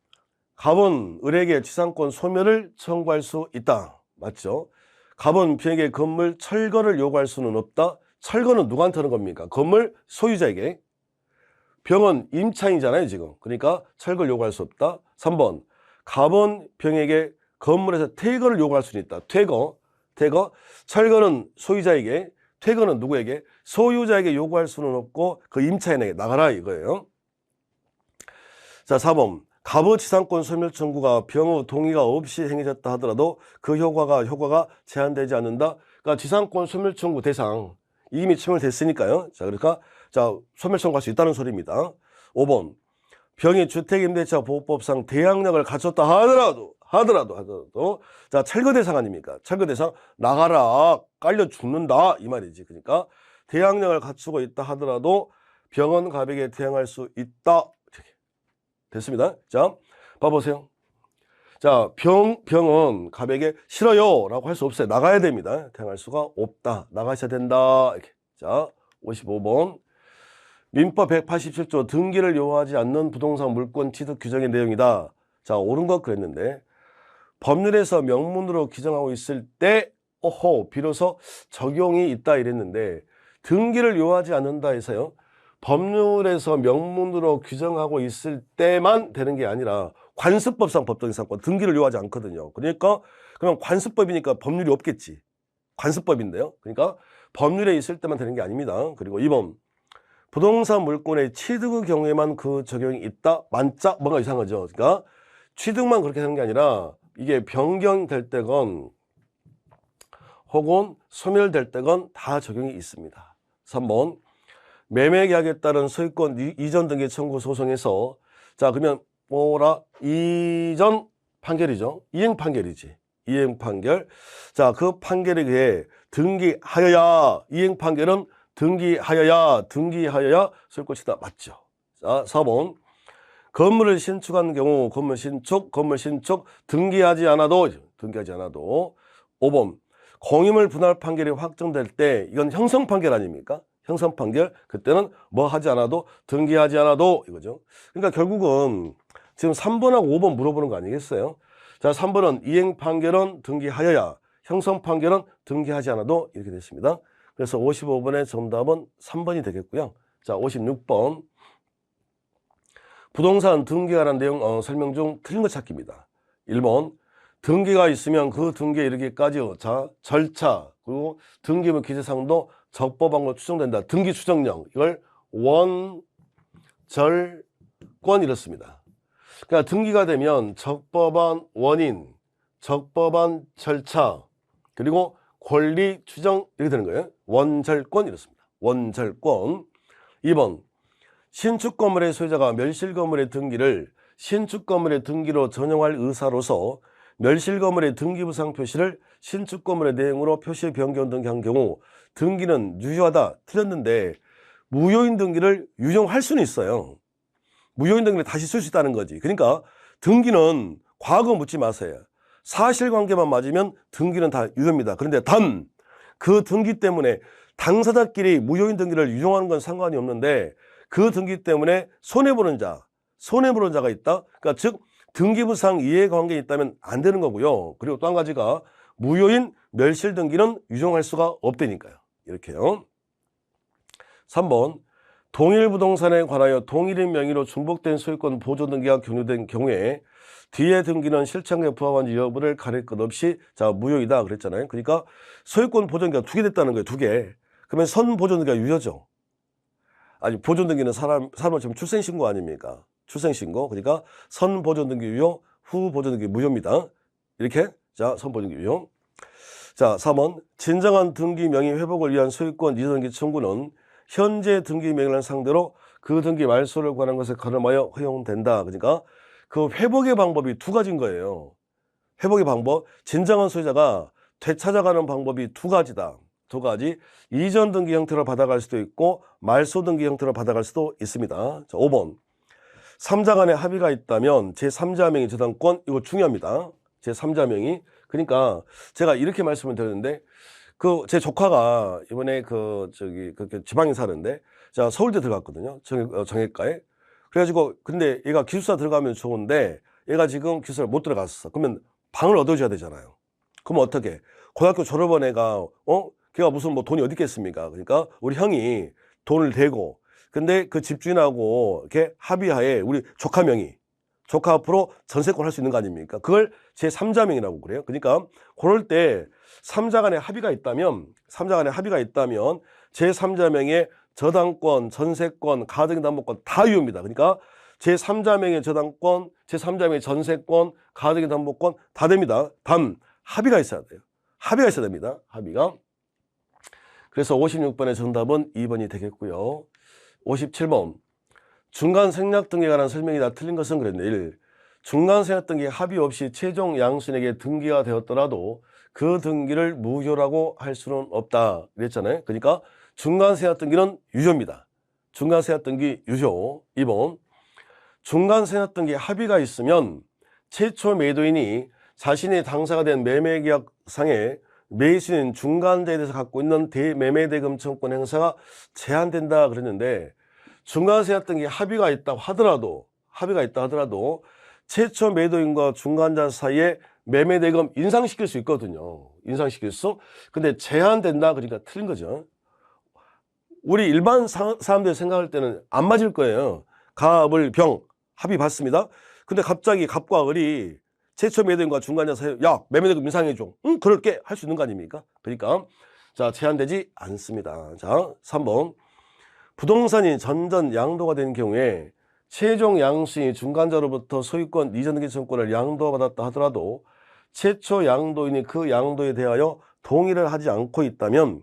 갑은 을에게 지상권 소멸을 청구할 수 있다. 맞죠? 갑은 병에게 건물 철거를 요구할 수는 없다. 철거는 누구한테 하는 겁니까? 건물 소유자에게. 병은 임차인이잖아요, 지금. 그러니까 철거를 요구할 수 없다. 3번. 갑은 병에게 건물에서 퇴거를 요구할 수는 있다. 퇴거. 철거는 소유자에게, 퇴거는 누구에게? 소유자에게 요구할 수는 없고 그 임차인에게 나가라 이거예요. 자, 4번. 갑의 지상권 소멸 청구가 병의 동의가 없이 행해졌다 하더라도 그 효과가 제한되지 않는다. 그러니까 지상권 소멸 청구 대상 이미 소멸됐으니까요. 자, 그러니까 자, 소멸 청구할 수 있다는 소리입니다. 5번. 병이 주택임대차 보호법상 대항력을 갖췄다 하더라도 자, 철거 대상 아닙니까? 철거 대상 나가라 깔려 죽는다 이 말이지. 그러니까 대항력을 갖추고 있다 하더라도 병은 갑에게 대항할 수 있다. 됐습니다. 자, 봐보세요. 자, 병은 갑에게 싫어요 라고 할 수 없어요. 나가야 됩니다. 대항할 수가 없다. 나가셔야 된다. 이렇게. 자, 55번. 민법 187조 등기를 요하지 않는 부동산 물권 취득 규정의 내용이다. 자, 옳은 것 그랬는데 법률에서 명문으로 규정하고 있을 때 비로소 적용이 있다 이랬는데 등기를 요하지 않는다 해서요. 법률에서 명문으로 규정하고 있을 때만 되는 게 아니라 관습법상 법정지상권 등기를 요하지 않거든요. 그러니까 그럼 관습법이니까 법률이 없겠지. 관습법인데요. 그러니까 법률에 있을 때만 되는 게 아닙니다. 그리고 2번. 부동산 물권의 취득의 경우에만 그 적용이 있다. 만짝 뭔가 이상하죠. 그러니까 취득만 그렇게 하는 게 아니라 이게 변경될 때건 혹은 소멸될 때건 다 적용이 있습니다. 3번. 매매계약에 따른 소유권 이전 등기 청구 소송에서 자, 그러면 뭐라? 이전 판결이죠. 이행 판결이지. 이행 판결. 자, 그 판결에 의해 등기하여야 이행 판결은 등기하여야 소유권이다. 맞죠. 자, 4번. 건물을 신축한 경우 건물 신축 등기하지 않아도 5번. 공유물 분할 판결이 확정될 때 이건 형성 판결 아닙니까? 형성 판결 그때는 뭐 하지 않아도 등기하지 않아도 이거죠. 그러니까 결국은 지금 3번하고 5번 물어보는 거 아니겠어요? 자, 3번은 이행 판결은 등기하여야 형성 판결은 등기하지 않아도 이렇게 됐습니다. 그래서 55번의 정답은 3번이 되겠고요. 자, 56번. 부동산 등기에 관한 내용 설명 중 틀린 거 찾기입니다. 1번. 등기가 있으면 그 등기에 이르기까지 자, 절차 그리고 등기부 기재사항도 적법한거 추정된다. 등기 추정령 이걸 원절권 이렇습니다. 그러니까 등기가 되면 적법한 원인, 적법한 절차 그리고 권리 추정 이렇게 되는 거예요. 원절권 이렇습니다. 원절권. 2번. 신축 건물의 소유자가 멸실 건물의 등기를 신축 건물의 등기로 전용할 의사로서 멸실 건물의 등기부상 표시를 신축 건물의 내용으로 표시 변경 등기 한 경우 등기는 유효하다. 틀렸는데 무효인 등기를 유용할 수는 있어요. 무효인 등기를 다시 쓸 수 있다는 거지. 그러니까 등기는 과거 묻지 마세요. 사실관계만 맞으면 등기는 다 유효입니다. 그런데 단 그 등기 때문에 당사자끼리 무효인 등기를 유용하는 건 상관이 없는데 그 등기 때문에 손해보는 자가 있다. 그러니까 즉 등기부상 이해관계가 있다면 안 되는 거고요. 그리고 또 한 가지가 무효인 멸실 등기는 유용할 수가 없다니까요. 이렇게요. 3번 동일 부동산에 관하여 동일인 명의로 중복된 소유권 보존 등기가 경유된 경우에 뒤에 등기는 실체관계에 부합한지 여부를 가릴 것 없이 자 무효이다 그랬잖아요. 그러니까 소유권 보존기가 2개 됐다는 거예요. 2개. 그러면 선 보존기가 유효죠. 아니 보존 등기는 사람을 지금 출생신고 아닙니까? 출생신고. 그러니까 선 보존 등기 유효, 후 보존 등기 무효입니다. 이렇게 자 선 보존 등기 유효. 자 3번 진정한 등기 명의 회복을 위한 소유권 이전 등기 청구는 현재 등기 명의를 상대로 그 등기 말소를 관한 것에 가름하여 허용된다. 그러니까 그 회복의 방법이 2가지인 거예요. 회복의 방법, 진정한 소유자가 되찾아가는 방법이 2가지다. 2가지. 이전 등기 형태로 받아갈 수도 있고 말소 등기 형태로 받아갈 수도 있습니다. 자, 5번. 3자 간에 합의가 있다면 제3자 명의 저당권, 이거 중요합니다. 제3자 명의. 그러니까 제가 이렇게 말씀을 드렸는데 제 조카가 이번에 지방에 사는데 자 서울대 들어갔거든요. 정외과에. 그래가지고 근데 얘가 기숙사 들어가면 좋은데 얘가 지금 기숙사를 못 들어갔어. 그러면 방을 얻어줘야 되잖아요. 그럼 어떻게? 고등학교 졸업한 애가 걔가 무슨 뭐 돈이 어디 있겠습니까? 그러니까 우리 형이 돈을 대고 근데 그 집주인하고 이렇게 합의하에 우리 조카 앞으로 전세권 할 수 있는 거 아닙니까? 그걸 제3자 명이라고 그래요. 그러니까 그럴 때 3자 간에 합의가 있다면 제3자 명의 저당권, 전세권, 가등기담보권 다 유효입니다. 그러니까 제3자 명의 저당권, 제3자 명의 전세권, 가등기담보권 다 됩니다. 단 합의가 있어야 돼요. 합의가 있어야 됩니다. 합의가. 그래서 56번의 정답은 2번이 되겠고요. 57번 중간 생략 등기에 관한 설명이 다 틀린 것은 그랬네. 1. 중간 생략 등기 합의 없이 최종 양수인에게 등기가 되었더라도 그 등기를 무효라고 할 수는 없다 그랬잖아요. 그러니까 중간 생략 등기는 유효입니다. 중간 생략 등기 유효. 2번 중간 생략 등기 합의가 있으면 최초 매도인이 자신이 당사가 된 매매계약상에 매수인 중간자에 대해서 갖고 있는 대매매대금 청구권 행사가 제한된다 그랬는데 중간 생략 등기 합의가 있다 하더라도 최초 매도인과 중간자 사이에 매매대금 인상시킬 수 있거든요. 인상시킬 수. 근데 제한된다 그러니까 틀린 거죠. 우리 일반 사람들이 생각할 때는 안 맞을 거예요. 갑을 병 합의 받습니다. 근데 갑자기 갑과 을이 최초 매도인과 중간자 사이에 야 매매대금 인상해줘. 응 그럴게 할 수 있는 거 아닙니까? 그러니까 자 제한되지 않습니다. 자 3번 부동산이 전전 양도가 된 경우에 최종 양수인이 중간자로부터 소유권 이전 등기 청구권을 양도받았다 하더라도 최초 양도인이 그 양도에 대하여 동의를 하지 않고 있다면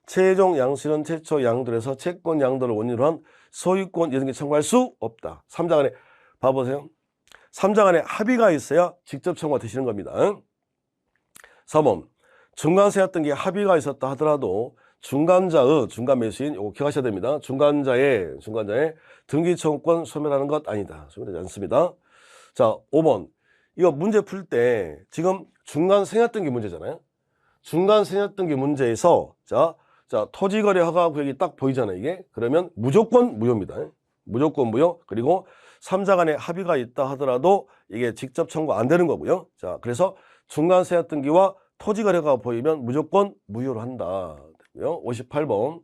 최종 양수인은 최초 양도에서 채권 양도를 원인으로 한 소유권 이전 등기 청구할 수 없다. 3자 간에 봐보세요. 3자 간에 합의가 있어야 직접 청구가 되시는 겁니다. 4번 중간 생략 등기 합의가 있었다 하더라도 중간자의 중간 매수인 이거 기억하셔야 됩니다. 중간자의 등기 청구권 소멸하는 것 아니다. 소멸하지 않습니다. 자 5번 이거 문제 풀 때 지금 중간 생략 등기 문제잖아요. 중간 생략 등기 문제에서 자 토지거래 허가 구역이 딱 보이잖아요. 이게 그러면 무조건 무효입니다. 무조건 무효. 그리고 3자 간에 합의가 있다 하더라도 이게 직접 청구 안 되는 거고요. 자 그래서 중간 생략 등기와 토지거래가 보이면 무조건 무효로 한다. 58번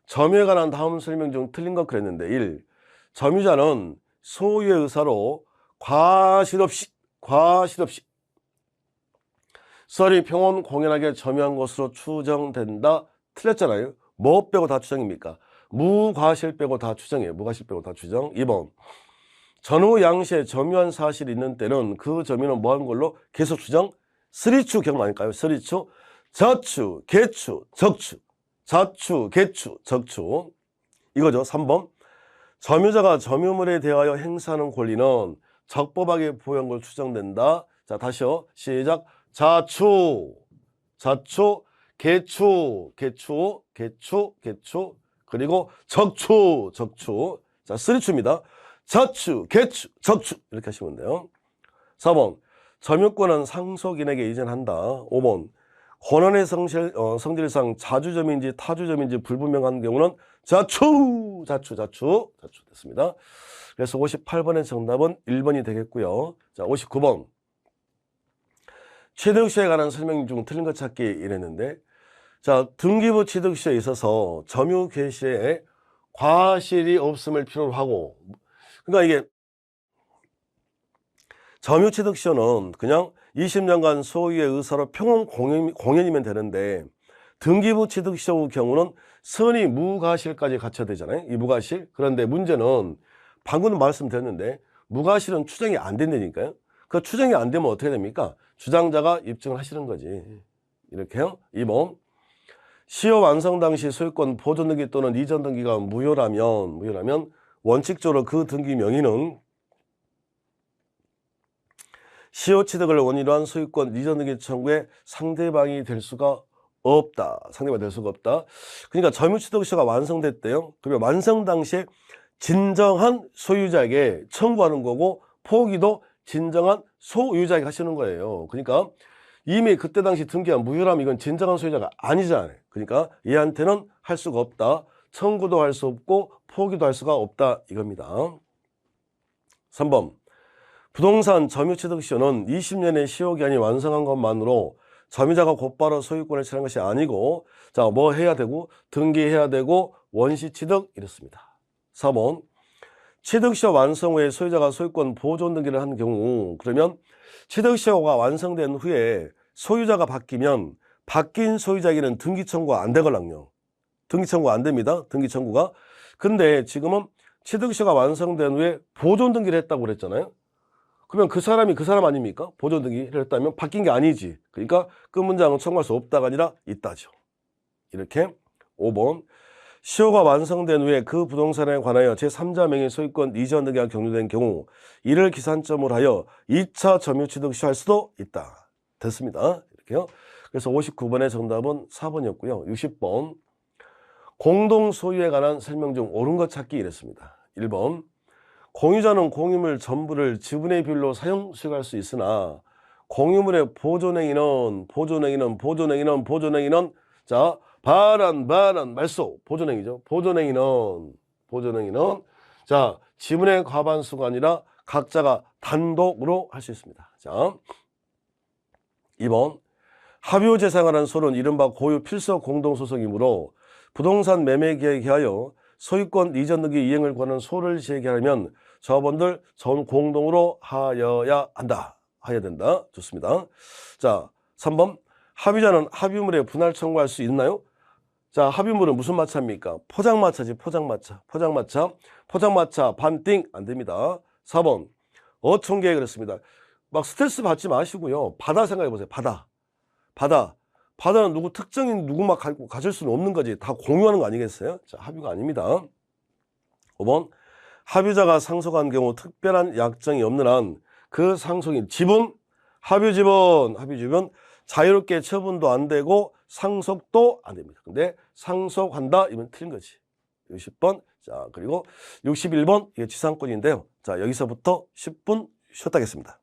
점유에 관한 다음 설명 중 틀린 것 그랬는데 1. 점유자는 소유의 의사로 과실 없이 썰이 평온 공연하게 점유한 것으로 추정된다. 틀렸잖아요. 뭐 빼고 다 추정입니까? 무과실 빼고 다 추정이에요. 무과실 빼고 다 추정. 2번 전후 양시에 점유한 사실이 있는 때는 그 점유는 뭐한 걸로 계속 추정? 쓰리추 기억나니까요. 쓰리추 저추, 개추, 적추, 자추, 개추, 적추 이거죠. 3번 점유자가 점유물에 대하여 행사하는 권리는 적법하게 보유한 걸 추정된다. 자 다시요. 시작. 자추, 개추, 그리고 적추. 자, 쓰리추입니다. 자추, 개추, 적추. 이렇게 하시면 돼요. 4번. 점유권은 상속인에게 이전한다. 5번. 권한의 성질상 자주점인지 타주점인지 불분명한 경우는 자추 됐습니다. 그래서 58번의 정답은 1번이 되겠고요. 자, 59번. 취득시에 관한 설명 중 틀린 것 찾기 이랬는데, 자, 등기부 취득시에 있어서 점유 개시에 과실이 없음을 필요로 하고, 그러니까 이게 점유 취득시효는 그냥 20년간 소유의 의사로 평온 공연이면 되는데, 등기부 취득시효의 경우는 선의 무과실까지 갖춰야 되잖아요. 이 무과실. 그런데 문제는 방금 말씀드렸는데 무과실은 추정이 안 된다니까요. 그 추정이 안 되면 어떻게 됩니까? 주장자가 입증을 하시는 거지. 이렇게요. 2번. 시효 완성 당시 소유권 보존 등기 또는 이전 등기가 무효라면 원칙적으로 그 등기 명의는 시효 취득을 원인으로 한 소유권 이전 등기 청구의 상대방이 될 수가 없다. 그러니까 점유 취득시효가 완성됐대요. 그러면 완성 당시에 진정한 소유자에게 청구하는 거고, 포기도 진정한 소유자에게 하시는 거예요. 그러니까 이미 그때 당시 등기한 무효라면 이건 진정한 소유자가 아니잖아요. 그러니까 얘한테는 할 수가 없다. 청구도 할 수 없고 포기도 할 수가 없다 이겁니다. 3번. 부동산 점유취득시효는 20년의 시효기한이 완성한 것만으로 점유자가 곧바로 소유권을 취하는 것이 아니고, 자, 뭐 해야 되고, 등기해야 되고, 원시취득 이렇습니다. 4번. 취득시효 완성 후에 소유자가 소유권 보존 등기를 한 경우, 그러면 취득시효가 완성된 후에 소유자가 바뀌면 바뀐 소유자에게는 등기 청구가 안 되거든요. 등기 청구가 안 됩니다. 등기 청구가. 근데 지금은 취득시효가 완성된 후에 보존 등기를 했다고 그랬잖아요. 그러면 그 사람이 그 사람 아닙니까? 보존 등기를 했다면 바뀐 게 아니지. 그러니까 그 문장은 청구할 수 없다가 아니라 있다죠. 이렇게. 5번. 시효가 완성된 후에 그 부동산에 관하여 제3자 명의 소유권 이전 등기가 격려된 경우 이를 기산점으로 하여 2차 점유취득 시효할 수도 있다. 됐습니다. 이렇게요. 그래서 59번의 정답은 4번이었고요. 60번. 공동소유에 관한 설명 중 옳은 것 찾기 이랬습니다. 1번. 공유자는 공유물 전부를 지분의 비율로 사용 수익할 수 있으나 공유물의 보존행위는 자, 반환 말소 보존행위죠. 보존행위는 자, 지분의 과반수가 아니라 각자가 단독으로 할 수 있습니다. 자, 2번. 합유 재산관한 소는 이른바 고유 필서 공동소송이므로 부동산 매매 계획에 하여 소유권 이전 등기 이행을 권한 소를 제기하려면 저분들 전 공동으로 하여야 된다. 좋습니다. 자, 3번. 합의자는 합의물에 분할 청구할 수 있나요? 자, 합의물은 무슨 마차입니까? 포장마차지. 포장마차 반띵 안 됩니다. 4번. 어촌계획 그랬습니다. 막 스트레스 받지 마시고요. 바다 생각해 보세요. 바다는 누구 특정인 누구만 가질 수는 없는 거지. 다 공유하는 거 아니겠어요? 자, 합의가 아닙니다. 5번. 합의자가 상속한 경우 특별한 약정이 없는 한 그 상속인 지분, 합의지분 자유롭게 처분도 안 되고 상속도 안 됩니다. 근데 상속한다 이건 틀린 거지. 60번. 자, 그리고 61번 이게 지상권인데요. 자, 여기서부터 10분 쉬었다 하겠습니다.